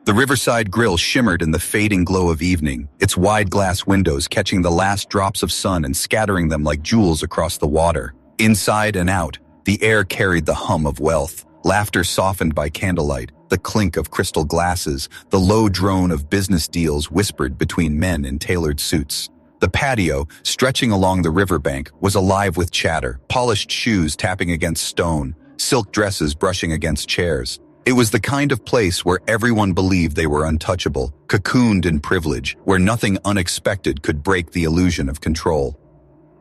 The Riverside Grill shimmered in the fading glow of evening, its wide glass windows catching the last drops of sun and scattering them like jewels across the water. Inside and out, the air carried the hum of wealth, laughter softened by candlelight, the clink of crystal glasses, the low drone of business deals whispered between men in tailored suits. The patio, stretching along the riverbank, was alive with chatter, polished shoes tapping against stone, silk dresses brushing against chairs. It was the kind of place where everyone believed they were untouchable, cocooned in privilege, where nothing unexpected could break the illusion of control.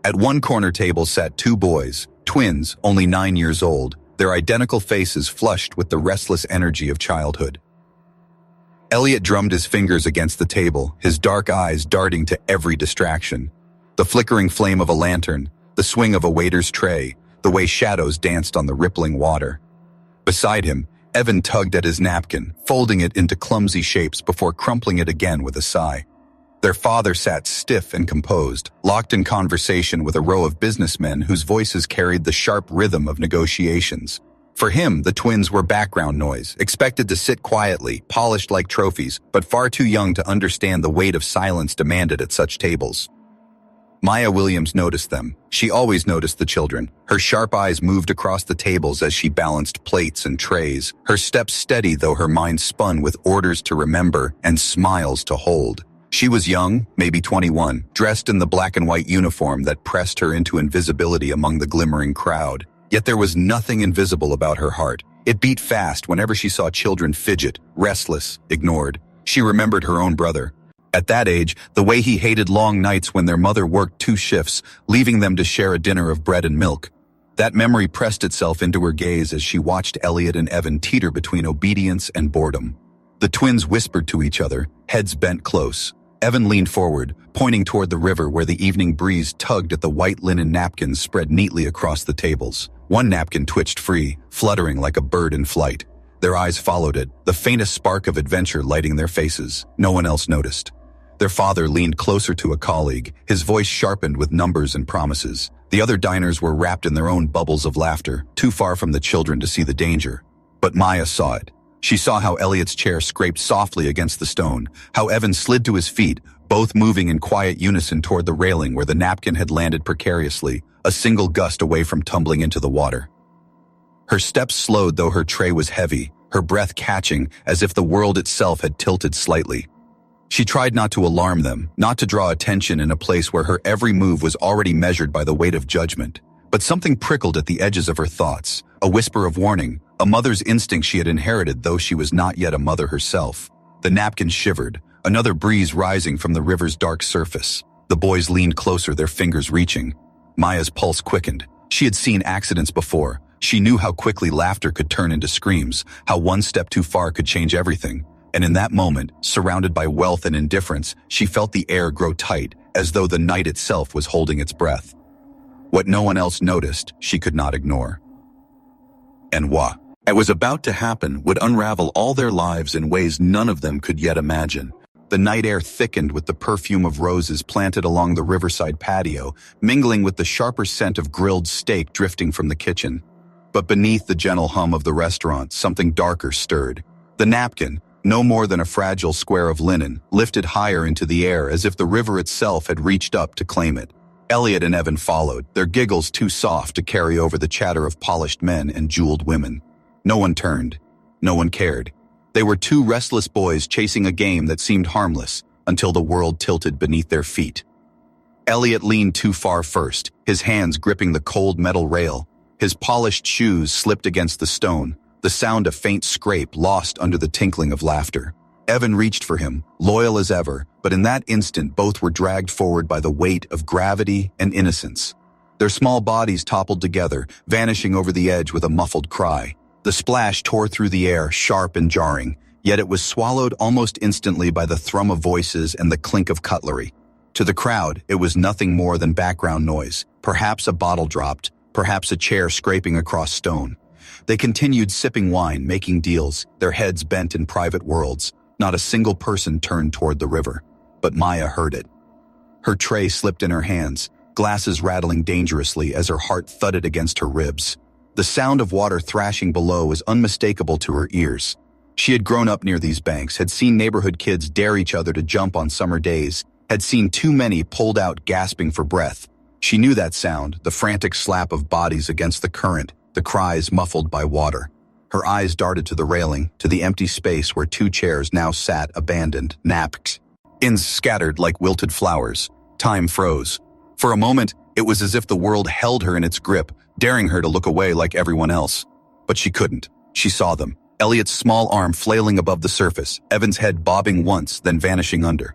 At one corner table sat two boys, twins, only 9 years old, their identical faces flushed with the restless energy of childhood. Elliot drummed his fingers against the table, his dark eyes darting to every distraction. The flickering flame of a lantern, the swing of a waiter's tray, the way shadows danced on the rippling water. Beside him, Evan tugged at his napkin, folding it into clumsy shapes before crumpling it again with a sigh. Their father sat stiff and composed, locked in conversation with a row of businessmen whose voices carried the sharp rhythm of negotiations. For him, the twins were background noise, expected to sit quietly, polished like trophies, but far too young to understand the weight of silence demanded at such tables. Maya Williams noticed them. She always noticed the children. Her sharp eyes moved across the tables as she balanced plates and trays, her steps steady though her mind spun with orders to remember and smiles to hold. She was young, maybe 21, dressed in the black and white uniform that pressed her into invisibility among the glimmering crowd. Yet there was nothing invisible about her heart. It beat fast whenever she saw children fidget, restless, ignored. She remembered her own brother. At that age, the way he hated long nights when their mother worked 2 shifts, leaving them to share a dinner of bread and milk. That memory pressed itself into her gaze as she watched Elliot and Evan teeter between obedience and boredom. The twins whispered to each other, heads bent close. Evan leaned forward, pointing toward the river where the evening breeze tugged at the white linen napkins spread neatly across the tables. One napkin twitched free, fluttering like a bird in flight. Their eyes followed it, the faintest spark of adventure lighting their faces. No one else noticed. Their father leaned closer to a colleague, his voice sharpened with numbers and promises. The other diners were wrapped in their own bubbles of laughter, too far from the children to see the danger. But Maya saw it. She saw how Elliot's chair scraped softly against the stone, how Evan slid to his feet, both moving in quiet unison toward the railing where the napkin had landed precariously, a single gust away from tumbling into the water. Her steps slowed though her tray was heavy, her breath catching as if the world itself had tilted slightly. She tried not to alarm them, not to draw attention in a place where her every move was already measured by the weight of judgment. But something prickled at the edges of her thoughts, a whisper of warning, a mother's instinct she had inherited though she was not yet a mother herself. The napkin shivered, another breeze rising from the river's dark surface. The boys leaned closer, their fingers reaching. Maya's pulse quickened. She had seen accidents before. She knew how quickly laughter could turn into screams, how one step too far could change everything. And in that moment, surrounded by wealth and indifference, she felt the air grow tight, as though the night itself was holding its breath. What no one else noticed, she could not ignore. And what was about to happen would unravel all their lives in ways none of them could yet imagine. The night air thickened with the perfume of roses planted along the riverside patio, mingling with the sharper scent of grilled steak drifting from the kitchen. But beneath the gentle hum of the restaurant, something darker stirred. The napkin, no more than a fragile square of linen, lifted higher into the air as if the river itself had reached up to claim it. Elliot and Evan followed, their giggles too soft to carry over the chatter of polished men and jeweled women. No one turned. No one cared. They were 2 restless boys chasing a game that seemed harmless until the world tilted beneath their feet. Elliot leaned too far first, his hands gripping the cold metal rail. His polished shoes slipped against the stone, the sound of faint scrape lost under the tinkling of laughter. Evan reached for him, loyal as ever, but in that instant both were dragged forward by the weight of gravity and innocence. Their small bodies toppled together, vanishing over the edge with a muffled cry. The splash tore through the air, sharp and jarring, yet it was swallowed almost instantly by the thrum of voices and the clink of cutlery. To the crowd, it was nothing more than background noise, perhaps a bottle dropped, perhaps a chair scraping across stone. They continued sipping wine, making deals, their heads bent in private worlds. Not a single person turned toward the river. But Maya heard it. Her tray slipped in her hands, glasses rattling dangerously as her heart thudded against her ribs. The sound of water thrashing below was unmistakable to her ears. She had grown up near these banks, had seen neighborhood kids dare each other to jump on summer days, had seen too many pulled out gasping for breath. She knew that sound, the frantic slap of bodies against the current, the cries muffled by water. Her eyes darted to the railing, to the empty space where two chairs now sat abandoned, napped, scattered like wilted flowers. Time froze. For a moment, it was as if the world held her in its grip, daring her to look away like everyone else. But she couldn't. She saw them. Elliot's small arm flailing above the surface, Evan's head bobbing once, then vanishing under.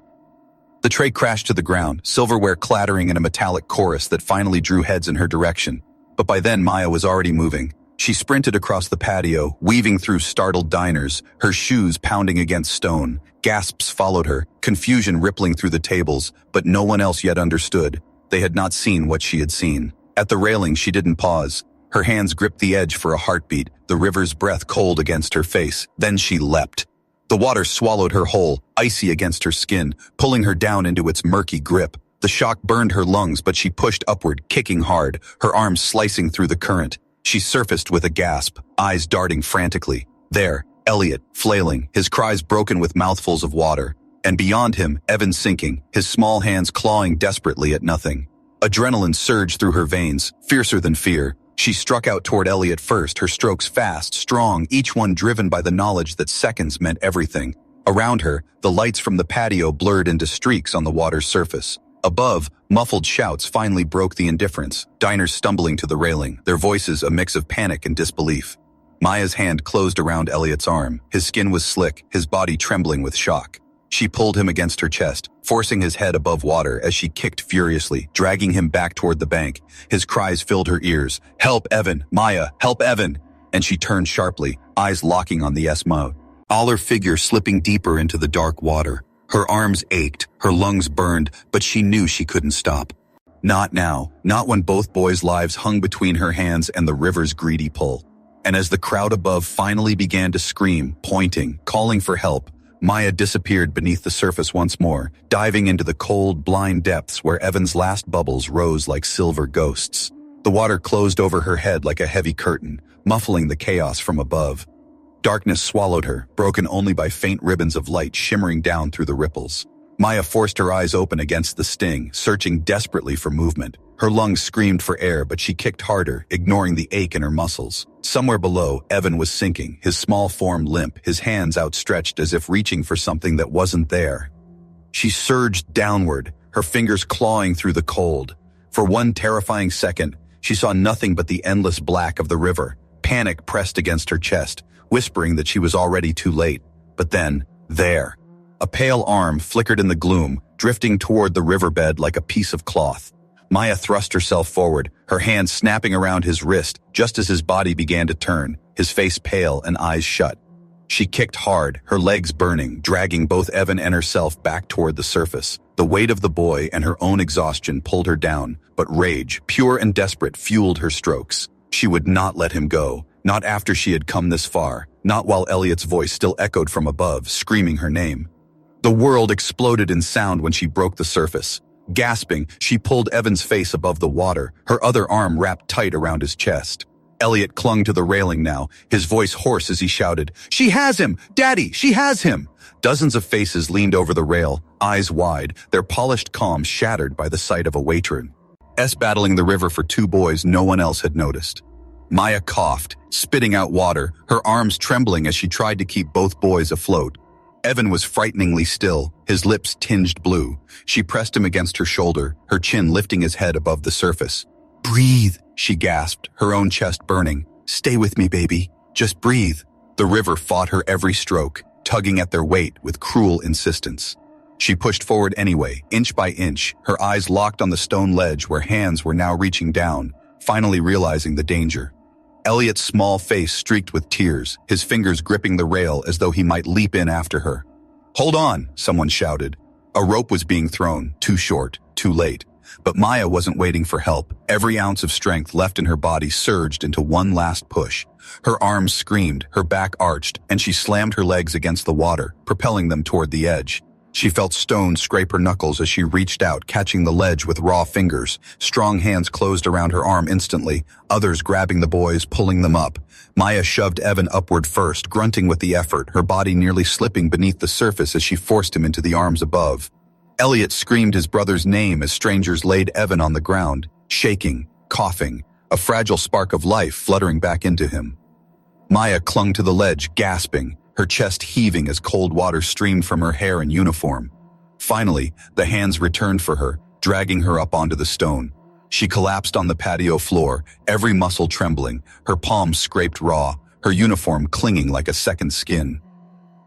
The tray crashed to the ground, silverware clattering in a metallic chorus that finally drew heads in her direction. But by then, Maya was already moving. She sprinted across the patio, weaving through startled diners, her shoes pounding against stone. Gasps followed her, confusion rippling through the tables, but no one else yet understood. They had not seen what she had seen. At the railing, she didn't pause. Her hands gripped the edge for a heartbeat, the river's breath cold against her face. Then she leapt. The water swallowed her whole, icy against her skin, pulling her down into its murky grip. The shock burned her lungs, but she pushed upward, kicking hard, her arms slicing through the current. She surfaced with a gasp, eyes darting frantically. There, Elliot, flailing, his cries broken with mouthfuls of water. And beyond him, Evan sinking, his small hands clawing desperately at nothing. Adrenaline surged through her veins, fiercer than fear. She struck out toward Elliot first, her strokes fast, strong, each one driven by the knowledge that seconds meant everything. Around her, the lights from the patio blurred into streaks on the water's surface. Above, muffled shouts finally broke the indifference, diners stumbling to the railing, their voices a mix of panic and disbelief. Maya's hand closed around Elliot's arm. His skin was slick, his body trembling with shock. She pulled him against her chest, forcing his head above water as she kicked furiously, dragging him back toward the bank. His cries filled her ears. "Help, Evan! Maya, help, Evan!" And she turned sharply, eyes locking on the Esmo. All her figure slipping deeper into the dark water. Her arms ached, her lungs burned, but she knew she couldn't stop. Not now, not when both boys' lives hung between her hands and the river's greedy pull. And as the crowd above finally began to scream, pointing, calling for help, Maya disappeared beneath the surface once more, diving into the cold, blind depths where Evan's last bubbles rose like silver ghosts. The water closed over her head like a heavy curtain, muffling the chaos from above. Darkness swallowed her, broken only by faint ribbons of light shimmering down through the ripples. Maya forced her eyes open against the sting, searching desperately for movement. Her lungs screamed for air, but she kicked harder, ignoring the ache in her muscles. Somewhere below, Evan was sinking, his small form limp, his hands outstretched as if reaching for something that wasn't there. She surged downward, her fingers clawing through the cold. For one terrifying second, she saw nothing but the endless black of the river. Panic pressed against her chest, whispering that she was already too late. But then, there. A pale arm flickered in the gloom, drifting toward the riverbed like a piece of cloth. Maya thrust herself forward, her hand snapping around his wrist just as his body began to turn, his face pale and eyes shut. She kicked hard, her legs burning, dragging both Evan and herself back toward the surface. The weight of the boy and her own exhaustion pulled her down, but rage, pure and desperate, fueled her strokes. She would not let him go, not after she had come this far, not while Elliot's voice still echoed from above, screaming her name. The world exploded in sound when she broke the surface. Gasping, she pulled Evan's face above the water, her other arm wrapped tight around his chest. Elliot clung to the railing now, his voice hoarse as he shouted, "She has him! Daddy, she has him!" Dozens of faces leaned over the rail, eyes wide, their polished calm shattered by the sight of a Waitress battling the river for two boys no one else had noticed. Maya coughed, spitting out water, her arms trembling as she tried to keep both boys afloat. Evan was frighteningly still, his lips tinged blue. She pressed him against her shoulder, her chin lifting his head above the surface. "Breathe," she gasped, her own chest burning. "Stay with me, baby. Just breathe." The river fought her every stroke, tugging at their weight with cruel insistence. She pushed forward anyway, inch by inch, her eyes locked on the stone ledge where hands were now reaching down, finally realizing the danger. Elliot's small face streaked with tears, his fingers gripping the rail as though he might leap in after her. "Hold on," someone shouted. A rope was being thrown, too short, too late. But Maya wasn't waiting for help. Every ounce of strength left in her body surged into one last push. Her arms screamed, her back arched, and she slammed her legs against the water, propelling them toward the edge. She felt stone scrape her knuckles as she reached out, catching the ledge with raw fingers. Strong hands closed around her arm instantly, others grabbing the boys, pulling them up. Maya shoved Evan upward first, grunting with the effort, her body nearly slipping beneath the surface as she forced him into the arms above. Elliot screamed his brother's name as strangers laid Evan on the ground, shaking, coughing, a fragile spark of life fluttering back into him. Maya clung to the ledge, gasping, her chest heaving as cold water streamed from her hair and uniform. Finally, the hands returned for her, dragging her up onto the stone. She collapsed on the patio floor, every muscle trembling, her palms scraped raw, her uniform clinging like a second skin.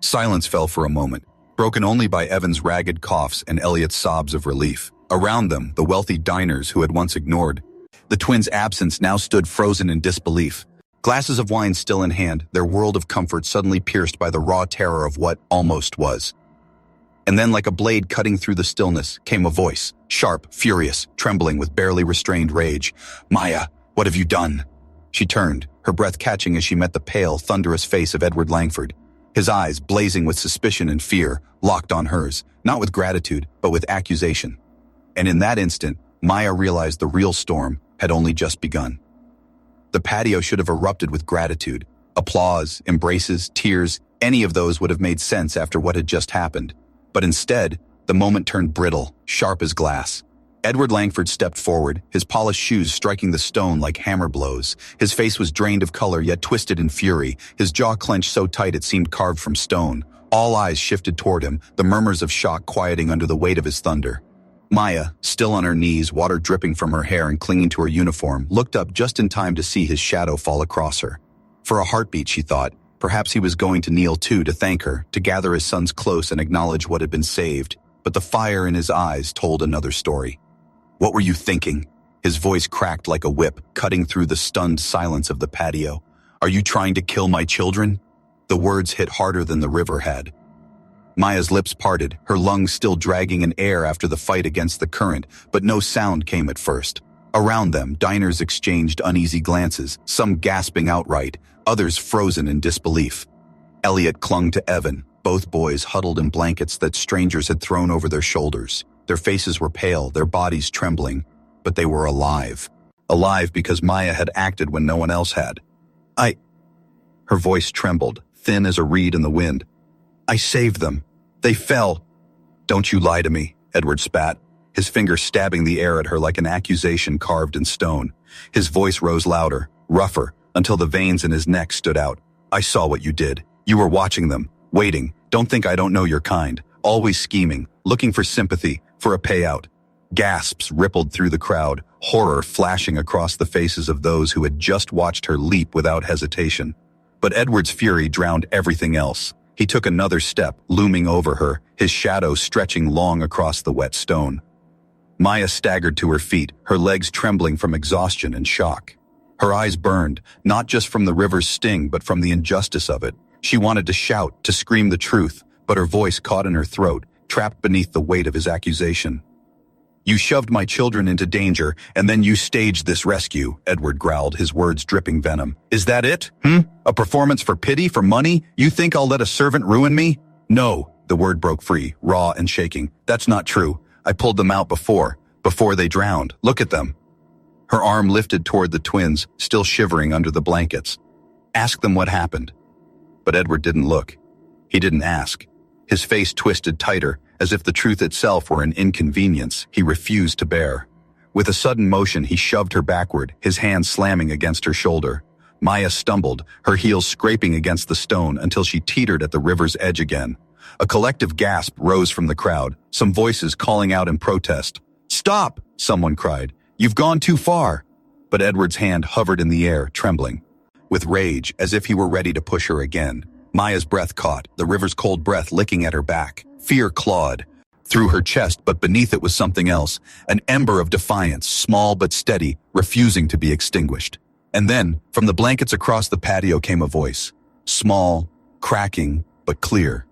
Silence fell for a moment, broken only by Evan's ragged coughs and Elliot's sobs of relief. Around them, the wealthy diners who had once ignored the twins' absence now stood frozen in disbelief. Glasses of wine still in hand, their world of comfort suddenly pierced by the raw terror of what almost was. And then, like a blade cutting through the stillness, came a voice, sharp, furious, trembling with barely restrained rage. "Maya, what have you done?" She turned, her breath catching as she met the pale, thunderous face of Edward Langford. His eyes, blazing with suspicion and fear, locked on hers, not with gratitude, but with accusation. And in that instant, Maya realized the real storm had only just begun. The patio should have erupted with gratitude. Applause, embraces, tears, any of those would have made sense after what had just happened. But instead, the moment turned brittle, sharp as glass. Edward Langford stepped forward, his polished shoes striking the stone like hammer blows. His face was drained of color yet twisted in fury, his jaw clenched so tight it seemed carved from stone. All eyes shifted toward him, the murmurs of shock quieting under the weight of his thunder. Maya, still on her knees, water dripping from her hair and clinging to her uniform, looked up just in time to see his shadow fall across her. For a heartbeat, she thought, perhaps he was going to kneel too to thank her, to gather his sons close and acknowledge what had been saved. But the fire in his eyes told another story. "What were you thinking?" His voice cracked like a whip, cutting through the stunned silence of the patio. "Are you trying to kill my children?" The words hit harder than the river had. Maya's lips parted, her lungs still dragging in air after the fight against the current, but no sound came at first. Around them, diners exchanged uneasy glances, some gasping outright, others frozen in disbelief. Elliot clung to Evan, both boys huddled in blankets that strangers had thrown over their shoulders. Their faces were pale, their bodies trembling, but they were alive. Alive because Maya had acted when no one else had. Her voice trembled, thin as a reed in the wind. "I saved them. They fell." "Don't you lie to me," Edward spat, his finger stabbing the air at her like an accusation carved in stone. His voice rose louder, rougher, until the veins in his neck stood out. "I saw what you did. You were watching them, waiting. Don't think I don't know your kind. Always scheming, looking for sympathy, for a payout." Gasps rippled through the crowd, horror flashing across the faces of those who had just watched her leap without hesitation. But Edward's fury drowned everything else. He took another step, looming over her, his shadow stretching long across the wet stone. Maya staggered to her feet, her legs trembling from exhaustion and shock. Her eyes burned, not just from the river's sting, but from the injustice of it. She wanted to shout, to scream the truth, but her voice caught in her throat, trapped beneath the weight of his accusation. "You shoved my children into danger, and then you staged this rescue," Edward growled, his words dripping venom. "Is that it? A performance for pity, for money? You think I'll let a servant ruin me?" "No," the word broke free, raw and shaking. "That's not true. I pulled them out before they drowned. Look at them." Her arm lifted toward the twins, still shivering under the blankets. "Ask them what happened." But Edward didn't look. He didn't ask. His face twisted tighter, as if the truth itself were an inconvenience he refused to bear. With a sudden motion, he shoved her backward, his hand slamming against her shoulder. Maya stumbled, her heels scraping against the stone until she teetered at the river's edge again. A collective gasp rose from the crowd, some voices calling out in protest. "Stop!" someone cried. "You've gone too far." But Edward's hand hovered in the air, trembling. With rage, as if he were ready to push her again. Maya's breath caught, the river's cold breath licking at her back. Fear clawed through her chest, but beneath it was something else, an ember of defiance, small but steady, refusing to be extinguished. And then, from the blankets across the patio came a voice, small, cracking, but clear.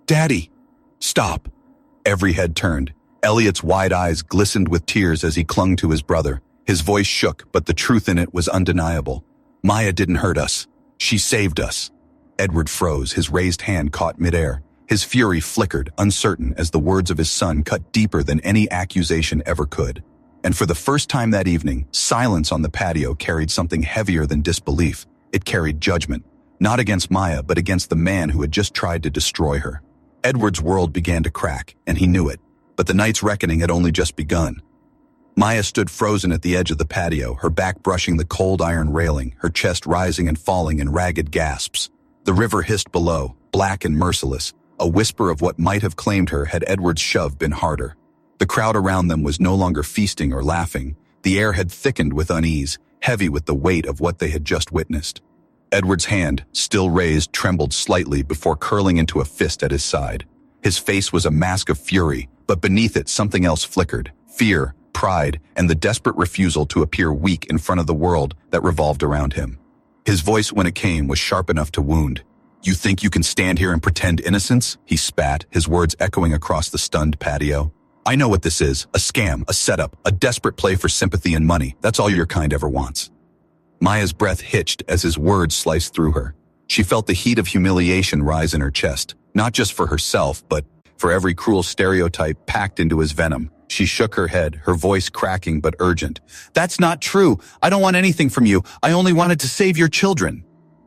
"Daddy!" "Stop!" Every head turned. Elliot's wide eyes glistened with tears as he clung to his brother. His voice shook, but the truth in it was undeniable. "Maya didn't hurt us. She saved us." Edward froze, his raised hand caught midair. His fury flickered, uncertain, as the words of his son cut deeper than any accusation ever could. And for the first time that evening, silence on the patio carried something heavier than disbelief. It carried judgment, not against Maya, but against the man who had just tried to destroy her. Edward's world began to crack, and he knew it, but the night's reckoning had only just begun. Maya stood frozen at the edge of the patio, her back brushing the cold iron railing, her chest rising and falling in ragged gasps. The river hissed below, black and merciless. A whisper of what might have claimed her had Edward's shove been harder. The crowd around them was no longer feasting or laughing. The air had thickened with unease, heavy with the weight of what they had just witnessed. Edward's hand, still raised, trembled slightly before curling into a fist at his side. His face was a mask of fury, but beneath it something else flickered: fear, pride, and the desperate refusal to appear weak in front of the world that revolved around him. His voice, when it came, was sharp enough to wound. "You think you can stand here and pretend innocence?" he spat, his words echoing across the stunned patio. "I know what this is: a scam, a setup, a desperate play for sympathy and money. That's all your kind ever wants." Maya's breath hitched as his words sliced through her. She felt the heat of humiliation rise in her chest, not just for herself, but for every cruel stereotype packed into his venom. She shook her head, her voice cracking but urgent. "That's not true. I don't want anything from you. I only wanted to save your children."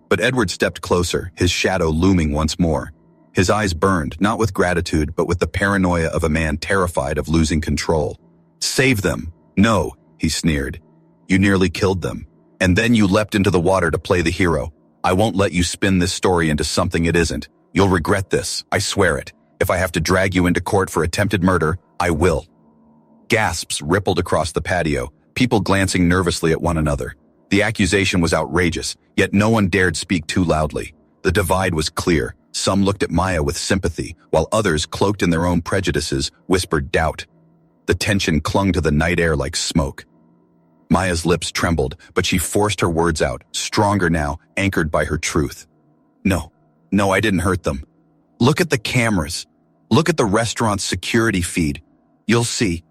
But Edward stepped closer, his shadow looming once more. His eyes burned, not with gratitude, but with the paranoia of a man terrified of losing control. "Save them? No," he sneered. "You nearly killed them. And then you leapt into the water to play the hero. I won't let you spin this story into something it isn't. You'll regret this, I swear it. If I have to drag you into court for attempted murder, I will." Gasps rippled across the patio, people glancing nervously at one another. The accusation was outrageous, yet no one dared speak too loudly. The divide was clear. Some looked at Maya with sympathy, while others, cloaked in their own prejudices, whispered doubt. The tension clung to the night air like smoke. Maya's lips trembled, but she forced her words out, stronger now, anchored by her truth. No, I didn't hurt them. Look at the cameras. Look at the restaurant's security feed. You'll see."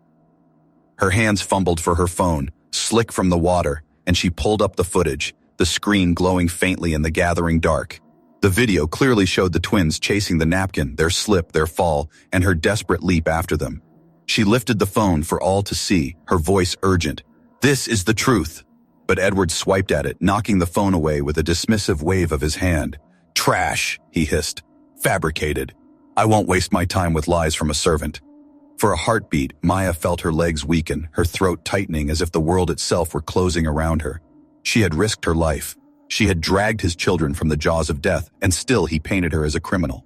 Her hands fumbled for her phone, slick from the water, and she pulled up the footage, the screen glowing faintly in the gathering dark. The video clearly showed the twins chasing the napkin, their slip, their fall, and her desperate leap after them. She lifted the phone for all to see, her voice urgent. "This is the truth." But Edward swiped at it, knocking the phone away with a dismissive wave of his hand. "Trash," he hissed. "Fabricated. I won't waste my time with lies from a servant." For a heartbeat, Maya felt her legs weaken, her throat tightening as if the world itself were closing around her. She had risked her life. She had dragged his children from the jaws of death, and still he painted her as a criminal.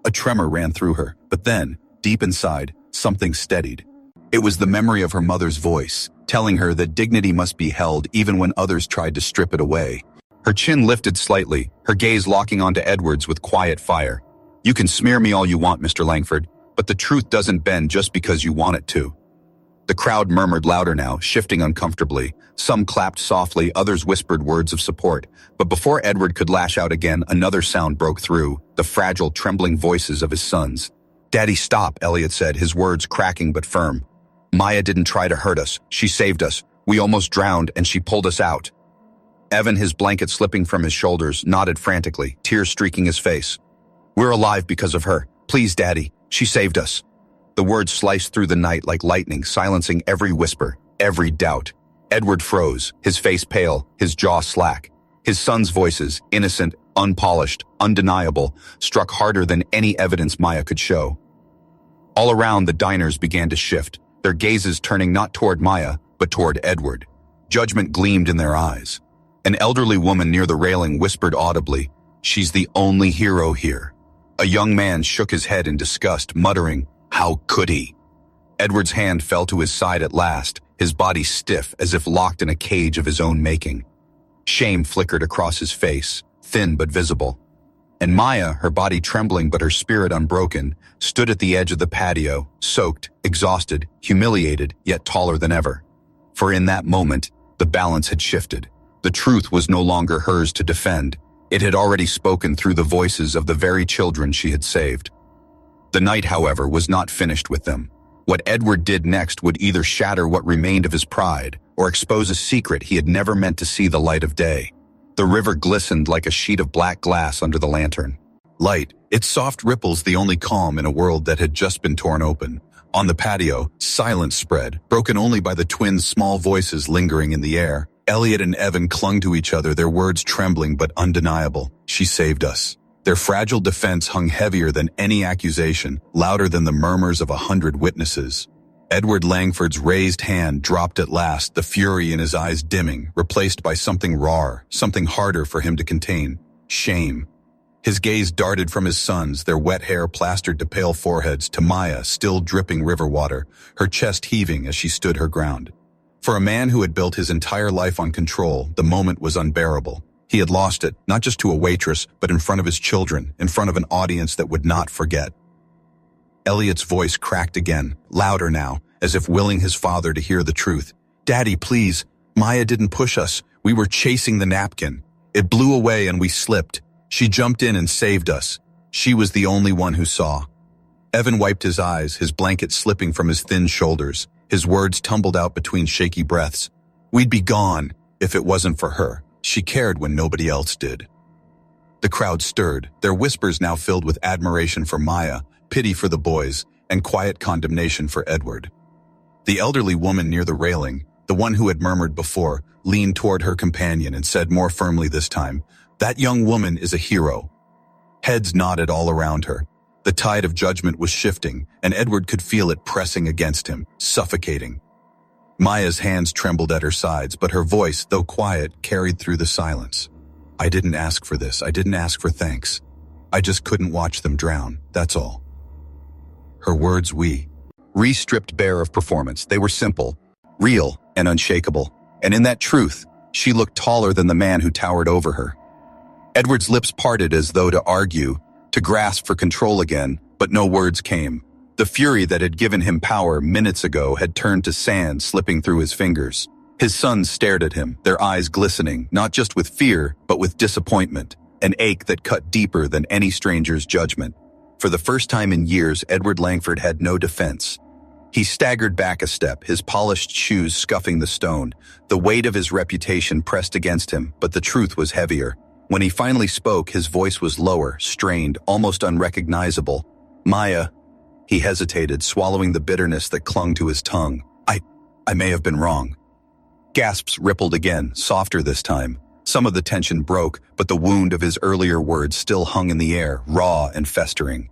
A tremor ran through her, but then, deep inside, something steadied. It was the memory of her mother's voice, telling her that dignity must be held even when others tried to strip it away. Her chin lifted slightly, her gaze locking onto Edward's with quiet fire. "You can smear me all you want, Mr. Langford, but the truth doesn't bend just because you want it to." The crowd murmured louder now, shifting uncomfortably. Some clapped softly, others whispered words of support. But before Edward could lash out again, another sound broke through, the fragile, trembling voices of his sons. "Daddy, stop," Elliot said, his words cracking but firm. "Maya didn't try to hurt us. She saved us. We almost drowned, and she pulled us out." Evan, his blanket slipping from his shoulders, nodded frantically, tears streaking his face. "We're alive because of her. Please, Daddy. She saved us." The words sliced through the night like lightning, silencing every whisper, every doubt. Edward froze, his face pale, his jaw slack. His sons' voices, innocent, unpolished, undeniable, struck harder than any evidence Maya could show. All around, the diners began to shift, their gazes turning not toward Maya, but toward Edward. Judgment gleamed in their eyes. An elderly woman near the railing whispered audibly, "She's the only hero here." A young man shook his head in disgust, muttering, "How could he?" Edward's hand fell to his side at last, his body stiff as if locked in a cage of his own making. Shame flickered across his face, thin but visible. And Maya, her body trembling but her spirit unbroken, stood at the edge of the patio, soaked, exhausted, humiliated, yet taller than ever. For in that moment, the balance had shifted. The truth was no longer hers to defend. It had already spoken through the voices of the very children she had saved. The night, however, was not finished with them. What Edward did next would either shatter what remained of his pride or expose a secret he had never meant to see the light of day. The river glistened like a sheet of black glass under the lantern. Light, its soft ripples the only calm in a world that had just been torn open. On the patio, silence spread, broken only by the twins' small voices lingering in the air. Elliot and Evan clung to each other, their words trembling but undeniable. She saved us. Their fragile defense hung heavier than any accusation, louder than the murmurs of 100 witnesses. Edward Langford's raised hand dropped at last, the fury in his eyes dimming, replaced by something rawer, something harder for him to contain. Shame. His gaze darted from his sons, their wet hair plastered to pale foreheads, to Maya, still dripping river water, her chest heaving as she stood her ground. For a man who had built his entire life on control, the moment was unbearable. He had lost it, not just to a waitress, but in front of his children, in front of an audience that would not forget. Elliot's voice cracked again, louder now, as if willing his father to hear the truth. "Daddy, please. Maya didn't push us. We were chasing the napkin. It blew away and we slipped. She jumped in and saved us. She was the only one who saw." Evan wiped his eyes, his blanket slipping from his thin shoulders. His words tumbled out between shaky breaths. "We'd be gone if it wasn't for her. She cared when nobody else did." The crowd stirred, their whispers now filled with admiration for Maya, pity for the boys, and quiet condemnation for Edward. The elderly woman near the railing, the one who had murmured before, leaned toward her companion and said more firmly this time, "That young woman is a hero." Heads nodded all around her. The tide of judgment was shifting, and Edward could feel it pressing against him, suffocating. Maya's hands trembled at her sides, but her voice, though quiet, carried through the silence. "I didn't ask for this. I didn't ask for thanks. I just couldn't watch them drown, that's all." Her words, stripped bare of performance. They were simple, real, and unshakable. And in that truth, she looked taller than the man who towered over her. Edward's lips parted as though to argue, to grasp for control again, but no words came. The fury that had given him power minutes ago had turned to sand slipping through his fingers. His sons stared at him, their eyes glistening, not just with fear, but with disappointment, an ache that cut deeper than any stranger's judgment. For the first time in years, Edward Langford had no defense. He staggered back a step, his polished shoes scuffing the stone. The weight of his reputation pressed against him, but the truth was heavier. When he finally spoke, his voice was lower, strained, almost unrecognizable. "Maya," he hesitated, swallowing the bitterness that clung to his tongue. I may have been wrong." Gasps rippled again, softer this time. Some of the tension broke, but the wound of his earlier words still hung in the air, raw and festering.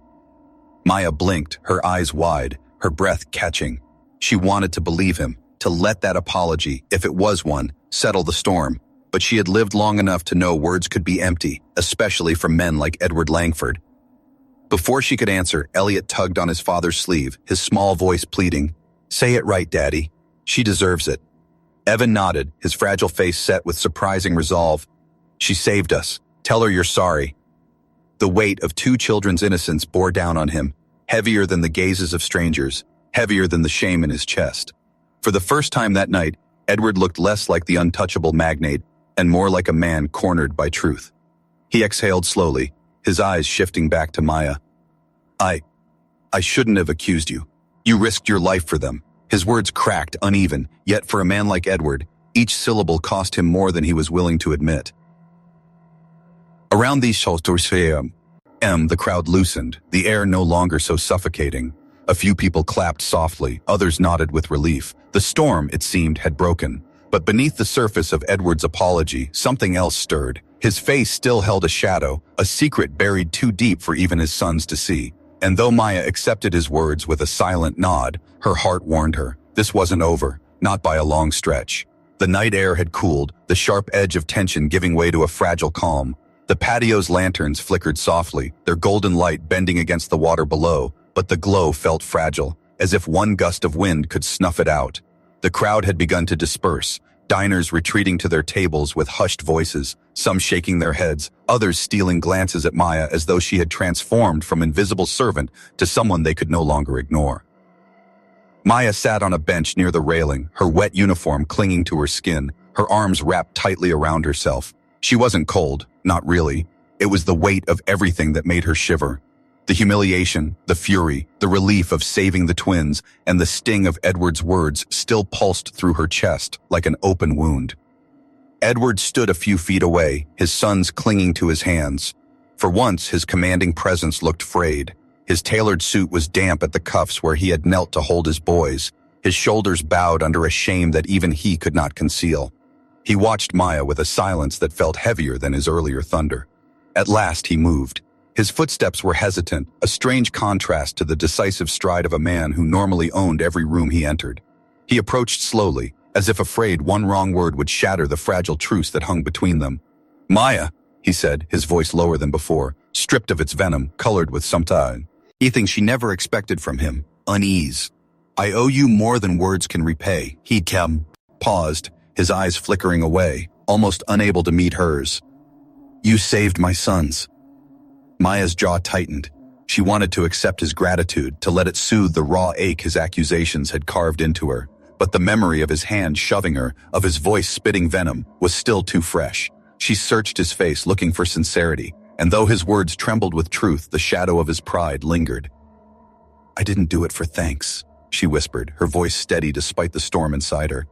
Maya blinked, her eyes wide, her breath catching. She wanted to believe him, to let that apology, if it was one, settle the storm. But she had lived long enough to know words could be empty, especially from men like Edward Langford. Before she could answer, Elliot tugged on his father's sleeve, his small voice pleading, "Say it right, Daddy. She deserves it." Evan nodded, his fragile face set with surprising resolve. "She saved us. Tell her you're sorry." The weight of 2 children's innocence bore down on him, heavier than the gazes of strangers, heavier than the shame in his chest. For the first time that night, Edward looked less like the untouchable magnate and more like a man cornered by truth. He exhaled slowly, his eyes shifting back to Maya. I shouldn't have accused you. You risked your life for them." His words cracked, uneven, yet for a man like Edward, each syllable cost him more than he was willing to admit. Around these the crowd loosened, the air no longer so suffocating. A few people clapped softly, others nodded with relief. The storm, it seemed, had broken. But beneath the surface of Edward's apology, something else stirred. His face still held a shadow, a secret buried too deep for even his sons to see. And though Maya accepted his words with a silent nod, her heart warned her. This wasn't over, not by a long stretch. The night air had cooled, the sharp edge of tension giving way to a fragile calm. The patio's lanterns flickered softly, their golden light bending against the water below, but the glow felt fragile, as if one gust of wind could snuff it out. The crowd had begun to disperse, diners retreating to their tables with hushed voices, some shaking their heads, others stealing glances at Maya as though she had transformed from invisible servant to someone they could no longer ignore. Maya sat on a bench near the railing, her wet uniform clinging to her skin, her arms wrapped tightly around herself. She wasn't cold, not really. It was the weight of everything that made her shiver. The humiliation, the fury, the relief of saving the twins, and the sting of Edward's words still pulsed through her chest like an open wound. Edward stood a few feet away, his sons clinging to his hands. For once, his commanding presence looked frayed. His tailored suit was damp at the cuffs where he had knelt to hold his boys, his shoulders bowed under a shame that even he could not conceal. He watched Maya with a silence that felt heavier than his earlier thunder. At last he moved. His footsteps were hesitant, a strange contrast to the decisive stride of a man who normally owned every room he entered. He approached slowly, as if afraid one wrong word would shatter the fragile truce that hung between them. "Maya," he said, his voice lower than before, stripped of its venom, colored with something she never expected from him, unease. "I owe you more than words can repay." He paused, his eyes flickering away, almost unable to meet hers. "You saved my sons." Maya's jaw tightened. She wanted to accept his gratitude, to let it soothe the raw ache his accusations had carved into her, but the memory of his hand shoving her, of his voice spitting venom, was still too fresh. She searched his face looking for sincerity, and though his words trembled with truth, the shadow of his pride lingered. "I didn't do it for thanks," she whispered, her voice steady despite the storm inside her.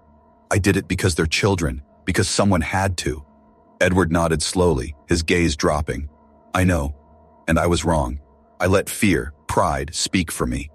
"I did it because they're children, because someone had to." Edward nodded slowly, his gaze dropping. "I know, and I was wrong. I let fear, pride, speak for me."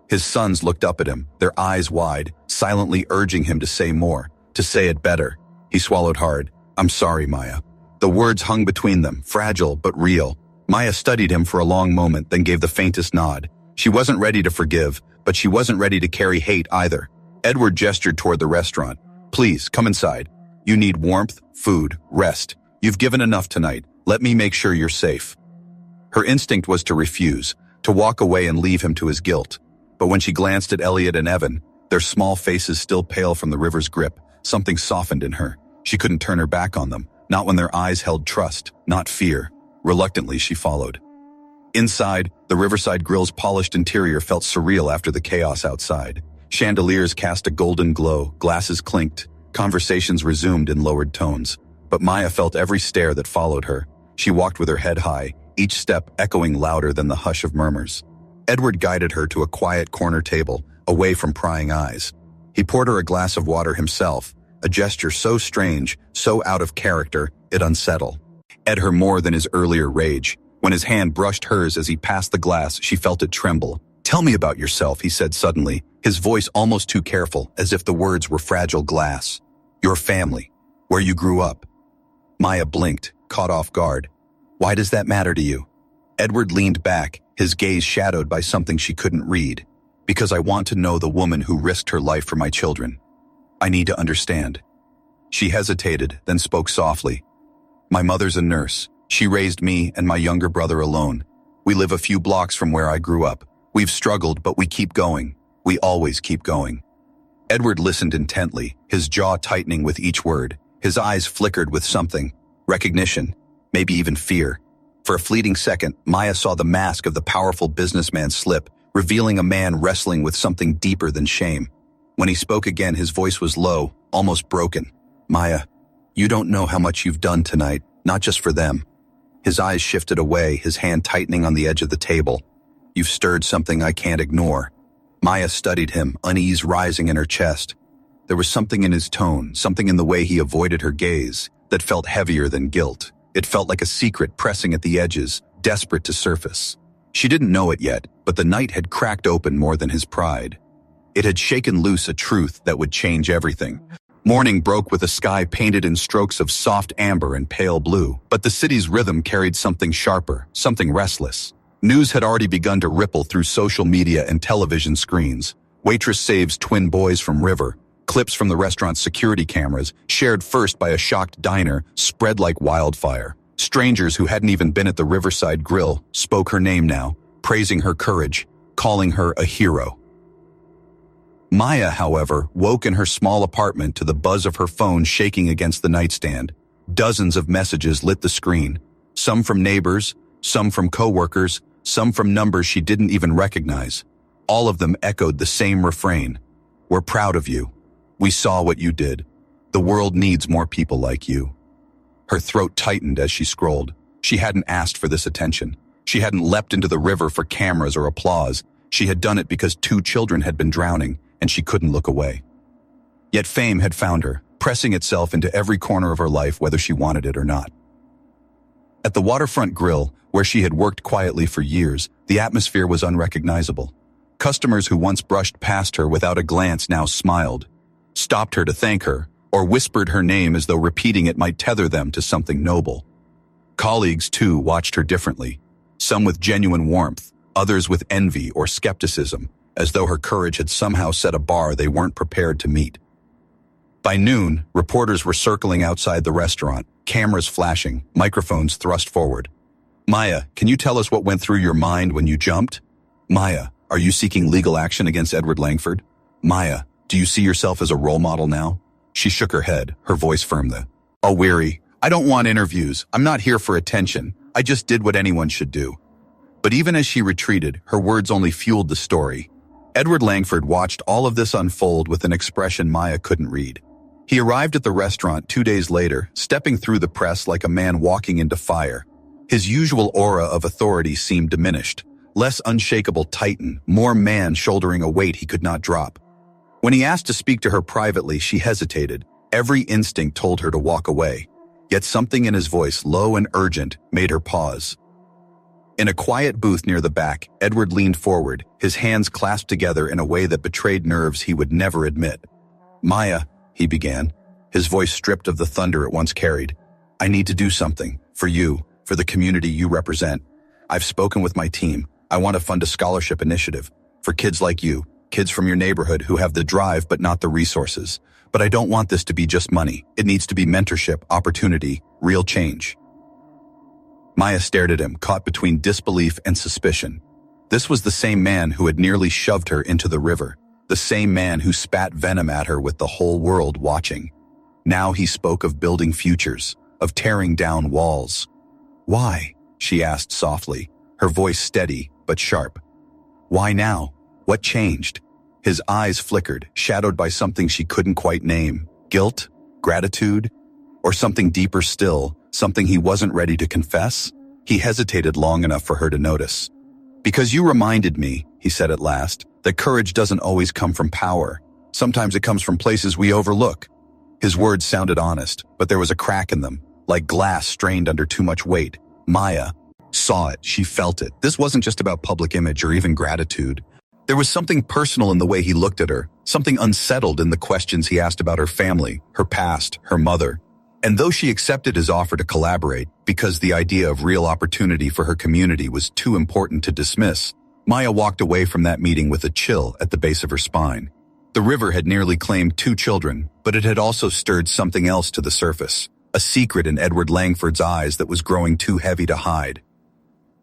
His sons looked up at him, their eyes wide, silently urging him to say more, to say it better. He swallowed hard. "I'm sorry, Maya." The words hung between them, fragile but real. Maya studied him for a long moment, then gave the faintest nod. She wasn't ready to forgive, but she wasn't ready to carry hate either. Edward gestured toward the restaurant. "Please, come inside. You need warmth, food, rest. You've given enough tonight. Let me make sure you're safe." Her instinct was to refuse, to walk away and leave him to his guilt. But when she glanced at Elliot and Evan, their small faces still pale from the river's grip, something softened in her. She couldn't turn her back on them, not when their eyes held trust, not fear. Reluctantly, she followed. Inside, the Riverside Grill's polished interior felt surreal after the chaos outside. Chandeliers cast a golden glow, glasses clinked, conversations resumed in lowered tones. But Maya felt every stare that followed her. She walked with her head high, each step echoing louder than the hush of murmurs. Edward guided her to a quiet corner table, away from prying eyes. He poured her a glass of water himself, a gesture so strange, so out of character, it unsettled her more than his earlier rage. When his hand brushed hers as he passed the glass, she felt it tremble. "Tell me about yourself," he said suddenly, his voice almost too careful, as if the words were fragile glass. "Your family, where you grew up." Maya blinked, caught off guard. "Why does that matter to you?" Edward leaned back, his gaze shadowed by something she couldn't read. "Because I want to know the woman who risked her life for my children. I need to understand." She hesitated, then spoke softly. "My mother's a nurse. She raised me and my younger brother alone. We live a few blocks from where I grew up. We've struggled, but we keep going. We always keep going." Edward listened intently, his jaw tightening with each word. His eyes flickered with something, recognition, maybe even fear. For a fleeting second, Maya saw the mask of the powerful businessman slip, revealing a man wrestling with something deeper than shame. When he spoke again, his voice was low, almost broken. "Maya, you don't know how much you've done tonight, not just for them." His eyes shifted away, his hand tightening on the edge of the table. "You've stirred something I can't ignore." Maya studied him, unease rising in her chest. There was something in his tone, something in the way he avoided her gaze, that felt heavier than guilt. It felt like a secret pressing at the edges, desperate to surface. She didn't know it yet, but the night had cracked open more than his pride. It had shaken loose a truth that would change everything. Morning broke with a sky painted in strokes of soft amber and pale blue, but the city's rhythm carried something sharper, something restless. News had already begun to ripple through social media and television screens. Waitress saves twin boys from river. Clips from the restaurant's security cameras, shared first by a shocked diner, spread like wildfire. Strangers who hadn't even been at the Riverside Grill spoke her name now, praising her courage, calling her a hero. Maya, however, woke in her small apartment to the buzz of her phone shaking against the nightstand. Dozens of messages lit the screen, some from neighbors, some from coworkers, some from numbers she didn't even recognize. All of them echoed the same refrain. "We're proud of you. We saw what you did. The world needs more people like you." Her throat tightened as she scrolled. She hadn't asked for this attention. She hadn't leapt into the river for cameras or applause. She had done it because 2 children had been drowning, and she couldn't look away. Yet fame had found her, pressing itself into every corner of her life whether she wanted it or not. At the waterfront grill, where she had worked quietly for years, the atmosphere was unrecognizable. Customers who once brushed past her without a glance now smiled, stopped her to thank her, or whispered her name as though repeating it might tether them to something noble. Colleagues, too, watched her differently, some with genuine warmth, others with envy or skepticism, as though her courage had somehow set a bar they weren't prepared to meet. By noon, reporters were circling outside the restaurant, cameras flashing, microphones thrust forward. "Maya, can you tell us what went through your mind when you jumped? Maya, are you seeking legal action against Edward Langford? Maya, do you see yourself as a role model now?" She shook her head, her voice firm. "Oh, weary. I don't want interviews. I'm not here for attention. I just did what anyone should do." But even as she retreated, her words only fueled the story. Edward Langford watched all of this unfold with an expression Maya couldn't read. He arrived at the restaurant 2 days later, stepping through the press like a man walking into fire. His usual aura of authority seemed diminished, less unshakable titan, more man shouldering a weight he could not drop. When he asked to speak to her privately, she hesitated. Every instinct told her to walk away. Yet something in his voice, low and urgent, made her pause. In a quiet booth near the back, Edward leaned forward, his hands clasped together in a way that betrayed nerves he would never admit. "Maya," he began, his voice stripped of the thunder it once carried. "I need to do something. For you, for the community you represent. I've spoken with my team. I want to fund a scholarship initiative. For kids like you, kids from your neighborhood who have the drive but not the resources. But I don't want this to be just money. It needs to be mentorship, opportunity, real change." Maya stared at him, caught between disbelief and suspicion. This was the same man who had nearly shoved her into the river, the same man who spat venom at her with the whole world watching. Now he spoke of building futures, of tearing down walls. "Why?" she asked softly, her voice steady but sharp. "Why now? What changed?" His eyes flickered, shadowed by something she couldn't quite name. Guilt? Gratitude? Or something deeper still, something he wasn't ready to confess? He hesitated long enough for her to notice. "Because you reminded me," he said at last, "that courage doesn't always come from power. Sometimes it comes from places we overlook." His words sounded honest, but there was a crack in them, like glass strained under too much weight. Maya saw it, she felt it. This wasn't just about public image or even gratitude. There was something personal in the way he looked at her, something unsettled in the questions he asked about her family, her past, her mother. And though she accepted his offer to collaborate, because the idea of real opportunity for her community was too important to dismiss, Maya walked away from that meeting with a chill at the base of her spine. The river had nearly claimed 2 children, but it had also stirred something else to the surface, a secret in Edward Langford's eyes that was growing too heavy to hide.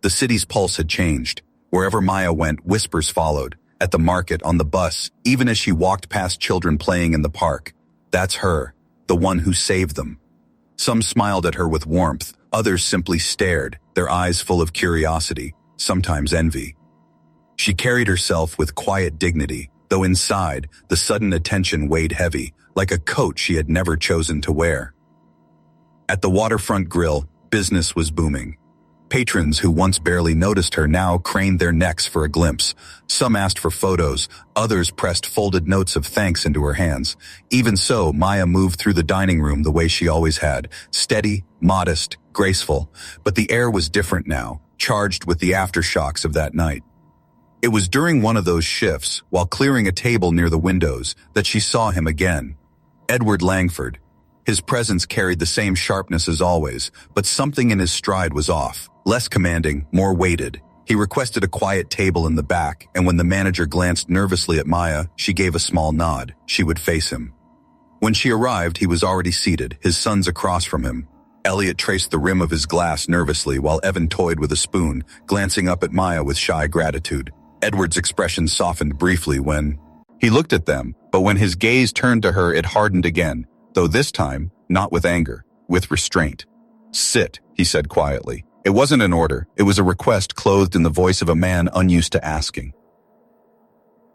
The city's pulse had changed. Wherever Maya went, whispers followed. At the market, on the bus, even as she walked past children playing in the park. That's her, the one who saved them. Some smiled at her with warmth, others simply stared, their eyes full of curiosity, sometimes envy. She carried herself with quiet dignity, though inside, the sudden attention weighed heavy, like a coat she had never chosen to wear. At the waterfront grill, business was booming. Patrons who once barely noticed her now craned their necks for a glimpse. Some asked for photos, others pressed folded notes of thanks into her hands. Even so, Maya moved through the dining room the way she always had, steady, modest, graceful. But the air was different now, charged with the aftershocks of that night. It was during one of those shifts, while clearing a table near the windows, that she saw him again. Edward Langford. His presence carried the same sharpness as always, but something in his stride was off. Less commanding, more weighted. He requested a quiet table in the back, and when the manager glanced nervously at Maya, she gave a small nod. She would face him. When she arrived, he was already seated, his sons across from him. Elliot traced the rim of his glass nervously while Evan toyed with a spoon, glancing up at Maya with shy gratitude. Edward's expression softened briefly when he looked at them, but when his gaze turned to her, it hardened again, though this time, not with anger, with restraint. "Sit," he said quietly. It wasn't an order, it was a request clothed in the voice of a man unused to asking.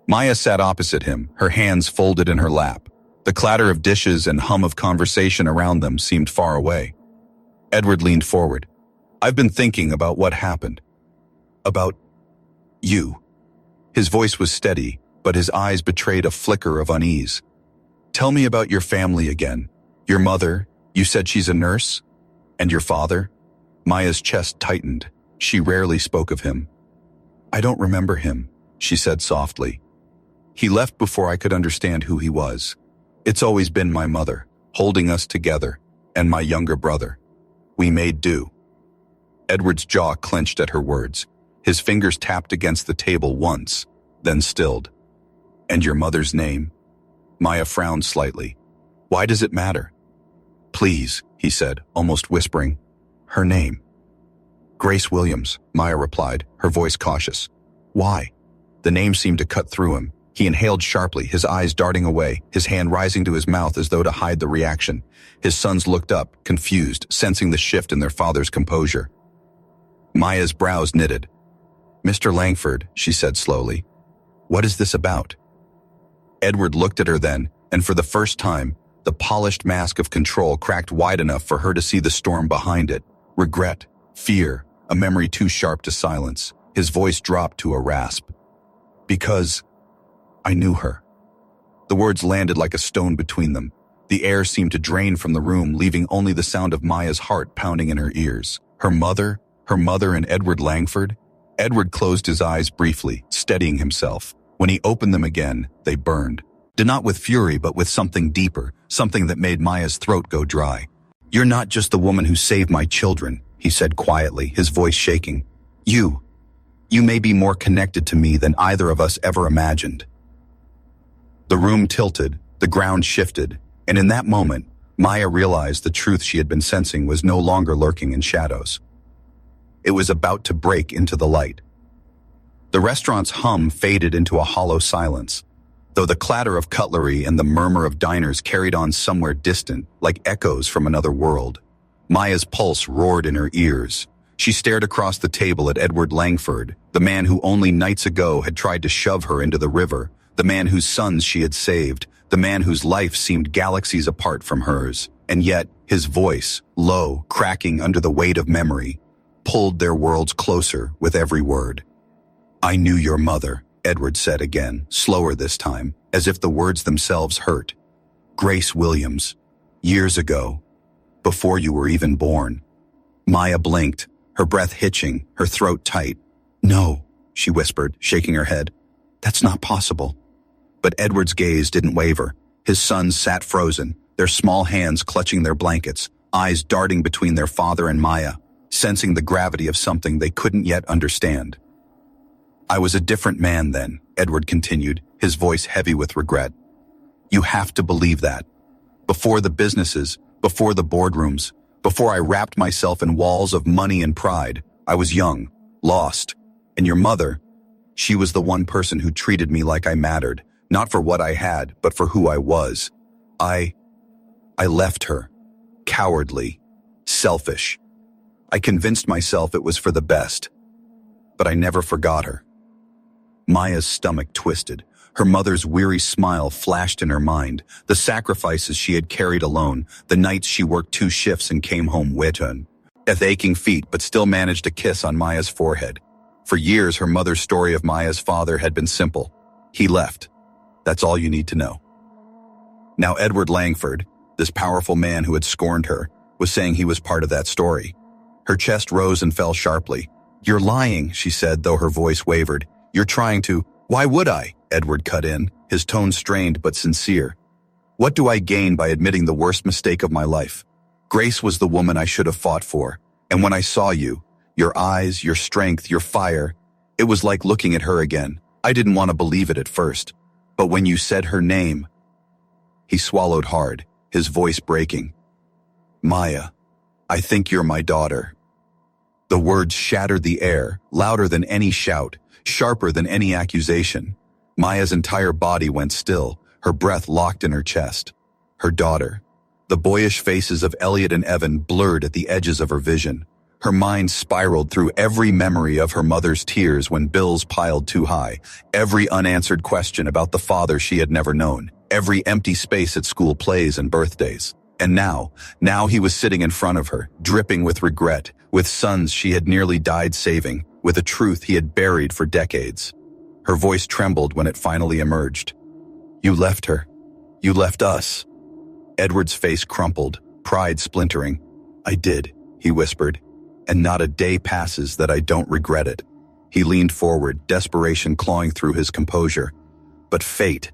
Maya sat opposite him, her hands folded in her lap. The clatter of dishes and hum of conversation around them seemed far away. Edward leaned forward. "I've been thinking about what happened. About you." His voice was steady, but his eyes betrayed a flicker of unease. "Tell me about your family again. Your mother, you said she's a nurse? And your father?" Maya's chest tightened. She rarely spoke of him. "I don't remember him," she said softly. "He left before I could understand who he was. It's always been my mother, holding us together, and my younger brother. We made do." Edward's jaw clenched at her words. His fingers tapped against the table once, then stilled. "And your mother's name?" Maya frowned slightly. "Why does it matter?" "Please," he said, almost whispering. "Her name." "Grace Williams," Maya replied, her voice cautious. "Why?" The name seemed to cut through him. He inhaled sharply, his eyes darting away, his hand rising to his mouth as though to hide the reaction. His sons looked up, confused, sensing the shift in their father's composure. Maya's brows knitted. "Mr. Langford," she said slowly, "what is this about?" Edward looked at her then, and for the first time, the polished mask of control cracked wide enough for her to see the storm behind it. Regret, fear, a memory too sharp to silence. His voice dropped to a rasp. "Because I knew her." The words landed like a stone between them. The air seemed to drain from the room, leaving only the sound of Maya's heart pounding in her ears. Her mother and Edward Langford? Edward closed his eyes briefly, steadying himself. When he opened them again, they burned. Not with fury, but with something deeper, something that made Maya's throat go dry. "You're not just the woman who saved my children," he said quietly, his voice shaking. You may be more connected to me than either of us ever imagined." The room tilted, the ground shifted, and in that moment, Maya realized the truth she had been sensing was no longer lurking in shadows. It was about to break into the light. The restaurant's hum faded into a hollow silence, though the clatter of cutlery and the murmur of diners carried on somewhere distant, like echoes from another world. Maya's pulse roared in her ears. She stared across the table at Edward Langford, the man who only nights ago had tried to shove her into the river, the man whose sons she had saved, the man whose life seemed galaxies apart from hers. And yet, his voice, low, cracking under the weight of memory, pulled their worlds closer with every word. "I knew your mother," Edward said again, slower this time, as if the words themselves hurt. "Grace Williams. Years ago. Before you were even born." Maya blinked, her breath hitching, her throat tight. "No," she whispered, shaking her head. "That's not possible." But Edward's gaze didn't waver. His sons sat frozen, their small hands clutching their blankets, eyes darting between their father and Maya, sensing the gravity of something they couldn't yet understand. "I was a different man then," Edward continued, his voice heavy with regret. "You have to believe that. Before the businesses, before the boardrooms, before I wrapped myself in walls of money and pride, I was young, lost. And your mother, she was the one person who treated me like I mattered, not for what I had, but for who I was. I left her. Cowardly. Selfish. I convinced myself it was for the best. But I never forgot her." Maya's stomach twisted. Her mother's weary smile flashed in her mind, the sacrifices she had carried alone, the nights she worked 2 shifts and came home wet-on, with aching feet but still managed a kiss on Maya's forehead. For years, her mother's story of Maya's father had been simple. He left. That's all you need to know. Now Edward Langford, this powerful man who had scorned her, was saying he was part of that story. Her chest rose and fell sharply. "You're lying," she said, though her voice wavered. "You're trying to—" "Why would I?" Edward cut in, his tone strained but sincere. "What do I gain by admitting the worst mistake of my life? Grace was the woman I should have fought for, and when I saw you, your eyes, your strength, your fire, it was like looking at her again. I didn't want to believe it at first, but when you said her name—" He swallowed hard, his voice breaking. "Maya, I think you're my daughter." The words shattered the air, louder than any shout, sharper than any accusation. Maya's entire body went still, her breath locked in her chest. Her daughter. The boyish faces of Elliot and Evan blurred at the edges of her vision. Her mind spiraled through every memory of her mother's tears when bills piled too high, every unanswered question about the father she had never known, every empty space at school plays and birthdays. And now he was sitting in front of her, dripping with regret, with sons she had nearly died saving, with a truth he had buried for decades. Her voice trembled when it finally emerged. "You left her. You left us." Edward's face crumpled, pride splintering. "I did," he whispered. and not a day passes that I don't regret it." He leaned forward, desperation clawing through his composure. "But fate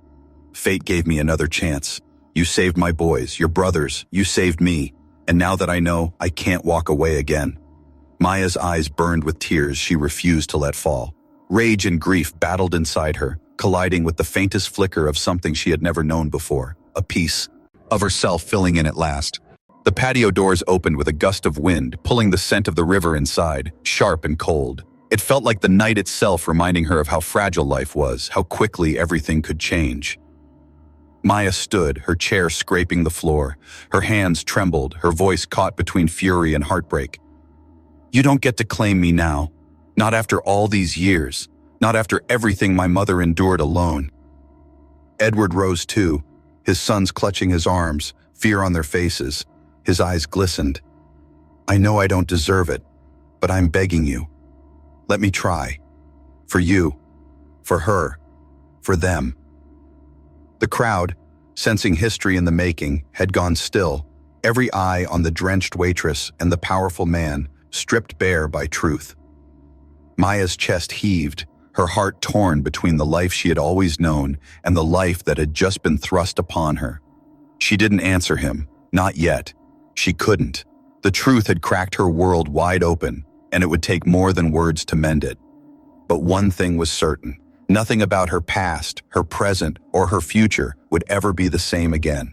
gave me another chance. You saved my boys, your brothers, you saved me, and now that I know, I can't walk away again." Maya's eyes burned with tears she refused to let fall. Rage and grief battled inside her, colliding with the faintest flicker of something she had never known before, a piece of herself filling in at last. The patio doors opened with a gust of wind, pulling the scent of the river inside, sharp and cold. It felt like the night itself reminding her of how fragile life was, how quickly everything could change. Maya stood, her chair scraping the floor. Her hands trembled, her voice caught between fury and heartbreak. "You don't get to claim me now. Not after all these years. Not after everything my mother endured alone." Edward rose too, his sons clutching his arms, fear on their faces. His eyes glistened. "I know I don't deserve it, but I'm begging you. Let me try. For you, for her, for them." The crowd, sensing history in the making, had gone still, every eye on the drenched waitress and the powerful man, stripped bare by truth. Maya's chest heaved, her heart torn between the life she had always known and the life that had just been thrust upon her. She didn't answer him, not yet. She couldn't. The truth had cracked her world wide open, and it would take more than words to mend it. But one thing was certain. Nothing about her past, her present, or her future would ever be the same again.